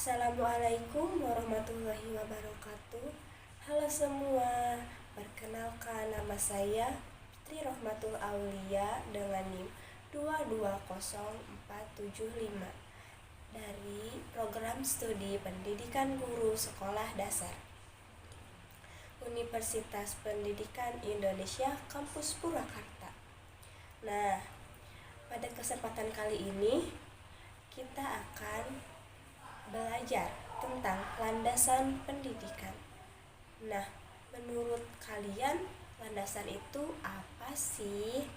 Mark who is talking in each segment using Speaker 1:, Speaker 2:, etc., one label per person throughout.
Speaker 1: Assalamualaikum warahmatullahi wabarakatuh. Halo semua, perkenalkan nama saya Fitri Rohmatul Aulia dengan NIM 220475 dari Program Studi Pendidikan Guru Sekolah Dasar Universitas Pendidikan Indonesia Kampus Purwakarta. Nah, pada kesempatan kali ini kita akan belajar tentang landasan pendidikan. Nah, menurut kalian landasan itu apa sih?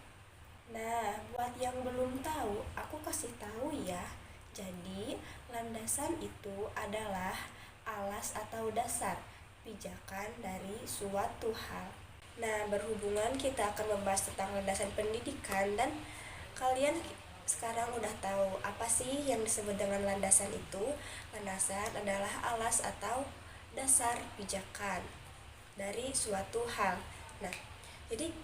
Speaker 1: Nah, buat yang belum tahu, aku kasih tahu ya. Jadi, landasan itu adalah alas atau dasar pijakan dari suatu hal. Nah, berhubungan kita akan membahas tentang landasan pendidikan dan kalian sekarang udah tahu apa sih yang disebut dengan landasan itu. Landasan adalah alas atau dasar pijakan dari suatu hal. Nah, jadi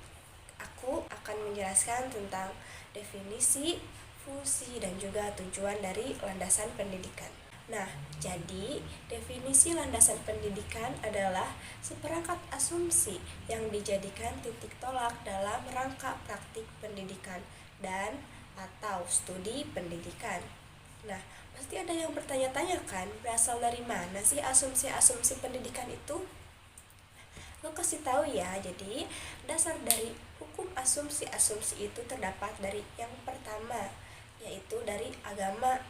Speaker 1: aku akan menjelaskan tentang definisi, fungsi, dan juga tujuan dari landasan pendidikan. Nah, jadi definisi landasan pendidikan adalah seperangkat asumsi yang dijadikan titik tolak dalam rangka praktik pendidikan dan atau studi pendidikan. Nah, pasti ada yang bertanya-tanya kan, berasal dari mana sih asumsi-asumsi pendidikan itu? Lo kasih tahu ya. Jadi, dasar dari hukum asumsi-asumsi itu terdapat dari yang pertama, yaitu dari agama,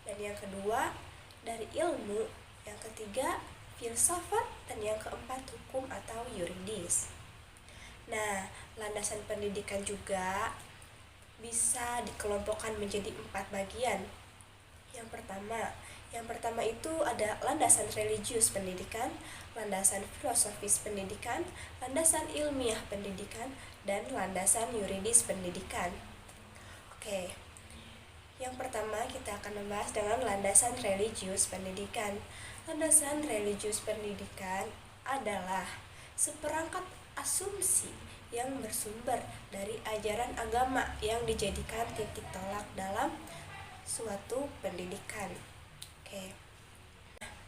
Speaker 1: dan yang kedua dari ilmu, yang ketiga filsafat, dan yang keempat hukum atau yuridis. Nah, landasan pendidikan juga bisa dikelompokkan menjadi 4 bagian. Yang pertama itu ada landasan religius pendidikan, landasan filosofis pendidikan, landasan ilmiah pendidikan, dan landasan yuridis pendidikan. Oke. Yang pertama kita akan membahas dengan landasan religius pendidikan. Landasan religius pendidikan adalah seperangkat asumsi yang bersumber dari ajaran agama yang dijadikan titik tolak dalam suatu pendidikan. Oke.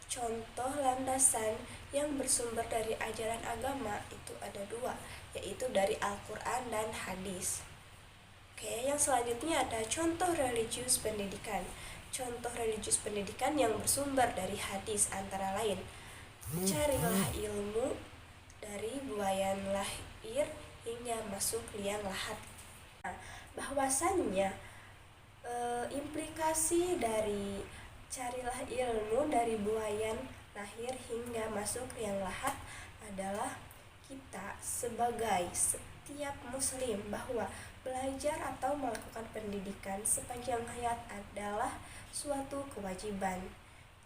Speaker 1: Contoh landasan yang bersumber dari ajaran agama itu ada 2, yaitu dari Al-Quran dan hadis. Oke, yang selanjutnya ada contoh religius pendidikan. Contoh religius pendidikan yang bersumber dari hadis antara lain: carilah ilmu dari buayan lahir hingga masuk liang lahat. Nah, bahwasannya implikasi dari carilah ilmu dari buayan lahir hingga masuk liang lahat adalah kita sebagai setiap muslim bahwa belajar atau melakukan pendidikan sepanjang hayat adalah suatu kewajiban.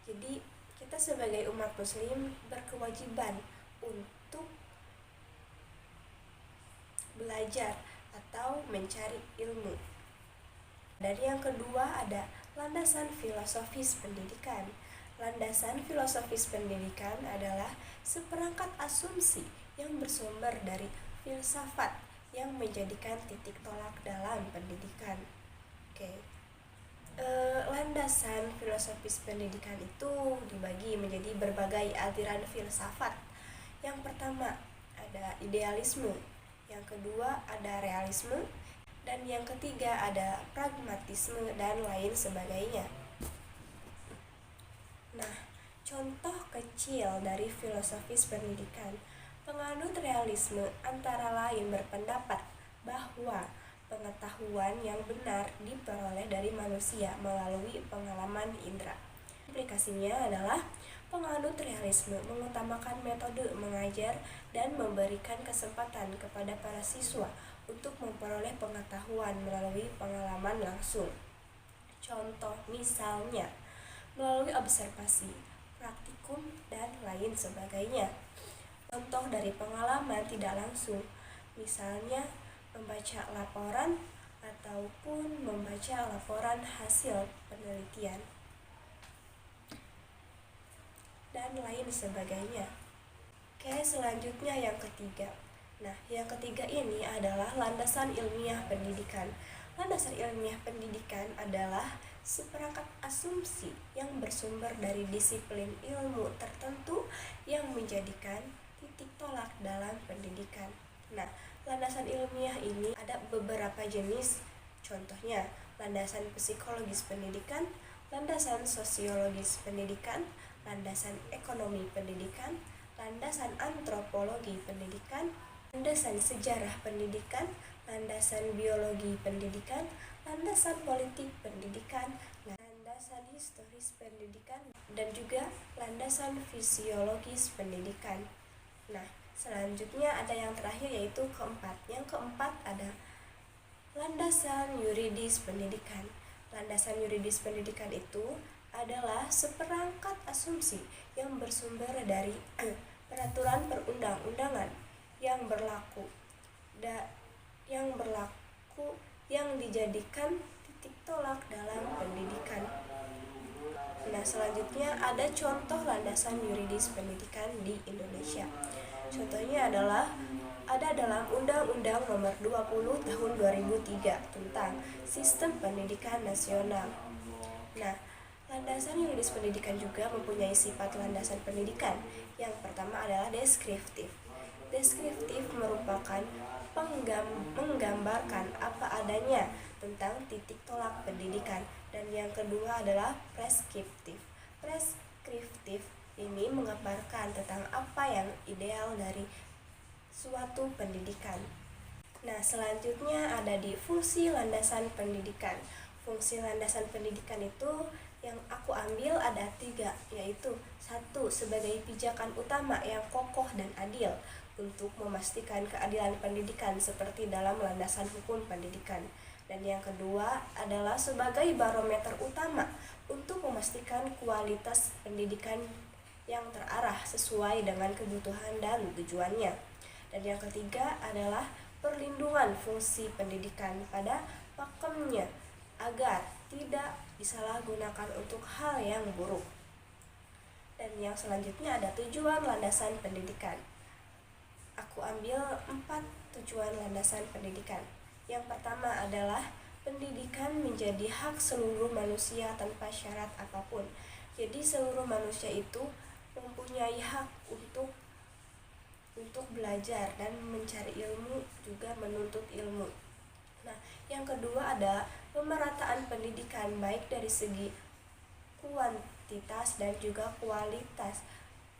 Speaker 1: Jadi kita sebagai umat muslim berkewajiban untuk belajar atau mencari ilmu. Dan yang kedua ada landasan filosofis pendidikan. Landasan filosofis pendidikan adalah seperangkat asumsi yang bersumber dari filsafat yang menjadikan titik tolak dalam pendidikan. Oke. Landasan filosofis pendidikan itu dibagi menjadi berbagai aliran filsafat. Yang pertama ada idealisme, yang kedua ada realisme, dan yang ketiga ada pragmatisme dan lain sebagainya. Nah, contoh kecil dari filosofis pendidikan. Penganut realisme antara lain berpendapat bahwa pengetahuan yang benar diperoleh dari manusia melalui pengalaman indera. Aplikasinya adalah penganut realisme mengutamakan metode mengajar dan memberikan kesempatan kepada para siswa untuk memperoleh pengetahuan melalui pengalaman langsung. Contoh misalnya melalui observasi, praktikum, dan lain sebagainya. Contoh dari pengalaman tidak langsung, misalnya membaca laporan ataupun membaca laporan hasil penelitian dan lain sebagainya. Oke, selanjutnya yang ketiga. Nah, yang ketiga ini adalah landasan ilmiah pendidikan. Landasan ilmiah pendidikan adalah seperangkat asumsi yang bersumber dari disiplin ilmu tertentu yang menjadikan titik tolak dalam pendidikan. Nah, landasan ilmiah ini ada beberapa jenis, contohnya landasan psikologis pendidikan, landasan sosiologis pendidikan, landasan ekonomi pendidikan, landasan antropologi pendidikan, landasan sejarah pendidikan, landasan biologi pendidikan, landasan politik pendidikan, landasan historis pendidikan, dan juga landasan fisiologis pendidikan. Nah, selanjutnya ada yang terakhir yaitu keempat. Yang keempat ada landasan yuridis pendidikan. Landasan yuridis pendidikan itu adalah seperangkat asumsi yang bersumber dari peraturan perundang-undangan yang berlaku yang dijadikan titik tolak dalam pendidikan. Nah, selanjutnya ada contoh landasan yuridis pendidikan di Indonesia. Contohnya adalah ada dalam Undang-Undang Nomor 20 Tahun 2003 tentang Sistem Pendidikan Nasional. Nah, landasan yuridis pendidikan juga mempunyai sifat landasan pendidikan. Yang pertama adalah deskriptif. Deskriptif merupakan menggambarkan apa adanya tentang titik tolak pendidikan. Dan yang kedua adalah preskriptif. Preskriptif ini menggambarkan tentang apa yang ideal dari suatu pendidikan. Nah, selanjutnya ada di fungsi landasan pendidikan. Fungsi landasan pendidikan itu yang aku ambil ada 3, yaitu 1. Sebagai pijakan utama yang kokoh dan adil untuk memastikan keadilan pendidikan seperti dalam landasan hukum pendidikan. Dan yang kedua adalah sebagai barometer utama untuk memastikan kualitas pendidikan yang terarah sesuai dengan kebutuhan dan tujuannya. Dan yang ketiga adalah perlindungan fungsi pendidikan pada pakemnya agar tidak disalahgunakan untuk hal yang buruk. Dan yang selanjutnya ada tujuan landasan pendidikan. Aku ambil 4 tujuan landasan pendidikan. Yang pertama adalah pendidikan menjadi hak seluruh manusia tanpa syarat apapun. Jadi seluruh manusia itu mempunyai hak untuk belajar dan mencari ilmu, juga menuntut ilmu. Nah, yang kedua ada pemerataan pendidikan baik dari segi kuantitas dan juga kualitas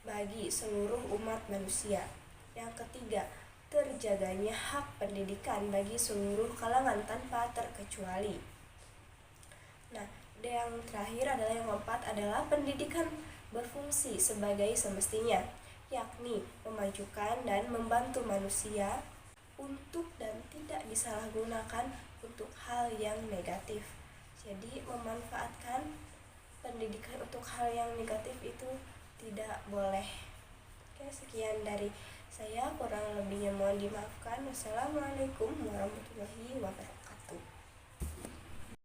Speaker 1: bagi seluruh umat manusia. Yang ketiga, terjaganya hak pendidikan bagi seluruh kalangan tanpa terkecuali. Nah, yang terakhir adalah yang keempat adalah pendidikan berfungsi sebagai semestinya, yakni memajukan dan membantu manusia untuk dan tidak disalahgunakan untuk hal yang negatif. Jadi memanfaatkan pendidikan untuk hal yang negatif itu tidak boleh. Oke, sekian dari saya, kurang lebihnya mohon dimaafkan. Wassalamualaikum warahmatullahi wabarakatuh.